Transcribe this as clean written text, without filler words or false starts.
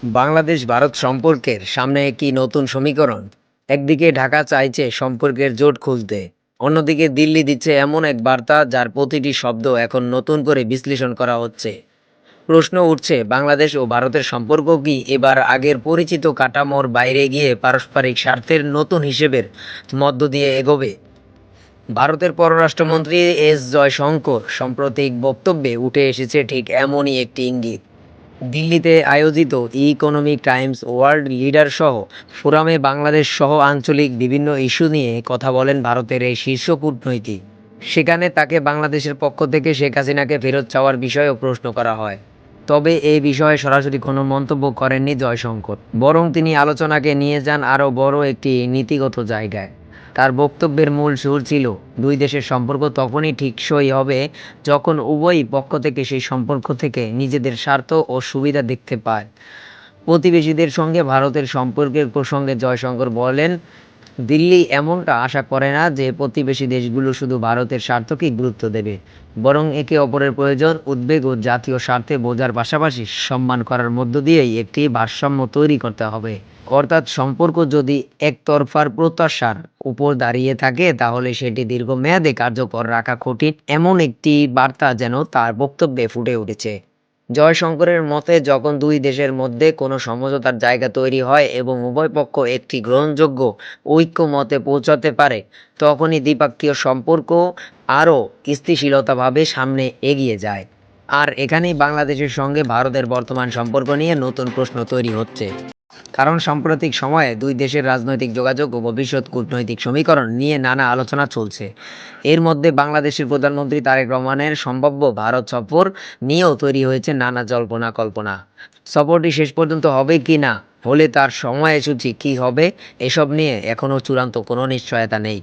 বাংলাদেশ ভারত সম্পর্কের সামনে কি নতুন সমীকরণ? একদিকে ঢাকা চাইছে সম্পর্কের জোট খুলতে, অন্যদিকে দিল্লি দিচ্ছে এমন এক বার্তা যার প্রতিটি শব্দ এখন নতুন করে বিশ্লেষণ করা হচ্ছে। প্রশ্ন উঠছে, বাংলাদেশ ও ভারতের সম্পর্ক কি এবার আগের পরিচিত কাঠামোর বাইরে গিয়ে পারস্পরিক স্বার্থের নতুন হিসেবের মধ্য দিয়ে এগোবে? ভারতের পররাষ্ট্রমন্ত্রী জয়শঙ্কর সাম্প্রতিক বক্তব্যে উঠে এসেছে ঠিক এমনই একটি ইঙ্গিত। দিল্লিতে আয়োজিত ইকোনমিক টাইমস ওয়ার্ল্ড লিডার সহ ফোরামে বাংলাদেশ সহ আঞ্চলিক বিভিন্ন ইস্যু নিয়ে কথা বলেন ভারতের এই শীর্ষ কূটনৈতিক। সেখানে তাকে বাংলাদেশের পক্ষ থেকে শেখ হাসিনাকে ফেরত চাওয়ার বিষয়েও প্রশ্ন করা হয়। তবে এই বিষয়ে সরাসরি কোনো মন্তব্য করেননি জয়শঙ্কর, বরং তিনি আলোচনাকে নিয়ে যান আরও বড় একটি নীতিগত জায়গায়। তার বক্তব্যের মূল সুর ছিল, দুই দেশের সম্পর্ক তখনই টেকসই হবে যখন উভয় পক্ষ থেকে সেই সম্পর্ক থেকে নিজেদের স্বার্থ ও সুবিধা দেখতে পায়। প্রতিবেশীদের সঙ্গে ভারতের সম্পর্কের প্রসঙ্গে জয়শঙ্কর বলেন, দিল্লি এমনটা আশা করে না যে প্রতিবেশী দেশগুলো শুধু ভারতের স্বার্থকেই গুরুত্ব দেবে, বরং একে অপরের প্রয়োজন, উদ্বেগ ও জাতীয় স্বার্থে বোঝার পাশাপাশি সম্মান করার মধ্য দিয়েই একটি ভারসাম্য তৈরি করতে হবে। অর্থাৎ সম্পর্ক যদি একতরফার প্রত্যাশার উপর দাঁড়িয়ে থাকে তাহলে সেটি দীর্ঘমেয়াদে কার্যকর রাখা কঠিন, এমন একটি বার্তা যেন তার বক্তব্যে ফুটে উঠেছে। জয়শঙ্করের মতে, যখন দুই দেশের মধ্যে কোনো সমঝোতার জায়গা তৈরি হয় এবং উভয় পক্ষ একটি গ্রহণযোগ্য ঐক্যমতে পৌঁছাতে পারে, তখনই দ্বিপাক্ষিক সম্পর্ক আরও স্থিতিশীলতাভাবে সামনে এগিয়ে যায়। আর এখানেই বাংলাদেশের সঙ্গে ভারতের বর্তমান সম্পর্ক নিয়ে নতুন প্রশ্ন তৈরি হচ্ছে। কারণ সাম্প্রতিক সময়ে দুই দেশের রাজনৈতিক যোগাযোগ ও ভবিষ্যৎ কূটনৈতিক সমীকরণ নিয়ে নানা আলোচনা চলছে। এর মধ্যে বাংলাদেশের প্রধানমন্ত্রী তারেক রহমানের সম্ভাব্য ভারত সফর নিয়েও তৈরি হয়েছে নানা জল্পনা কল্পনা। সফরটি শেষ পর্যন্ত হবে কি না, হলে তার সময়সূচি কী হবে, এসব নিয়ে এখনও চূড়ান্ত কোনো নিশ্চয়তা নেই।